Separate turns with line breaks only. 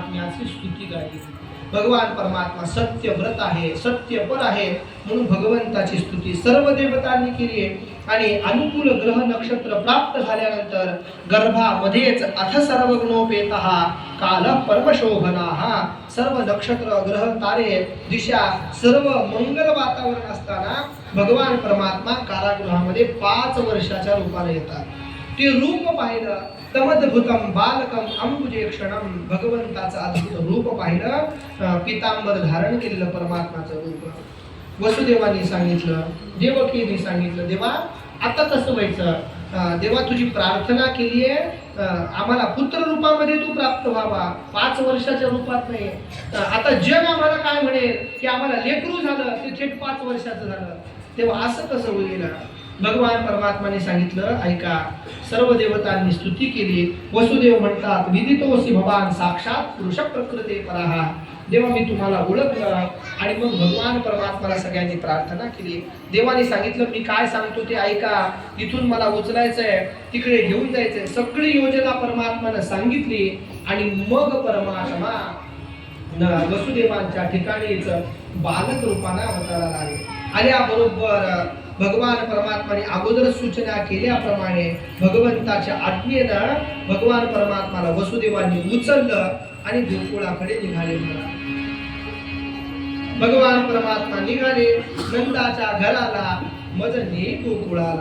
परमात्म्याची स्तुती गायली. भगवान परमात्मा सत्य व्रत आहे, सत्य पर आहे, म्हणून भगवंताची स्तुती सर्व देवतांनी केली आहे. आणि अनुकूल ग्रह नक्षत्र प्राप्त झाल्यानंतर गर्भामध्येच अथ सर्वगुणोपेतः काल परमशोभनाः, सर्व नक्षत्र ग्रह तारे दिशा सर्व मंगल वातावरण असताना भगवान परमात्मा कारागृहामध्ये 5 वर्षाच्या रूपाने येतात. ते रूप पाहिलं, तमद्भुतम बालकम अंबुजेक्षणम, भगवंताचं अद्भुत रूप पाहिलं, पितांबर धारण केलेलं परमात्माचं रूप. वसुदेवानी सांगितलं, देवकीने सांगितलं, देवा आता कसं व्हायचं, देवा तुझी प्रार्थना केली आहे, आम्हाला पुत्र रूपामध्ये तू प्राप्त व्हावा, 5 वर्षाच्या रूपात नाही. आता जग आम्हाला काय म्हणेल की आम्हाला लेकरू झालं ते थेट 5 वर्षाचं झालं, तेव्हा असं कसं होईल. भगवान परमात्माने सांगितलं, ऐका, सर्व देवतांनी स्तुती केली. वसुदेव म्हणतात, विदितोसी भवान साक्षात पुरुष प्रकृते पराहा, देवा मी तुम्हाला ओळखलं. आणि मग भगवान परमात्माला सगळ्यांनी प्रार्थना केली. देवाने सांगितलं, मी काय सांगतो ते ऐका, इथून मला उचलायचंय, तिकडे घेऊन जायचंय. सगळी योजना परमात्मानं सांगितली. आणि मग परमात्मा वसुदेवांच्या ठिकाणीच बालक रूपाने अवताराला आले. आल्याबरोबर भगवान परमात्माने अगोदर सूचना केल्याप्रमाणे भगवंताच्या आज्ञेनं भगवान परमात्माला वसुदेवांनी उचललं आणि गोकुळाकडे निघाले. भगवान परमात्मा निघाले नंदाच्या घराला, मज ने गोकुळाला.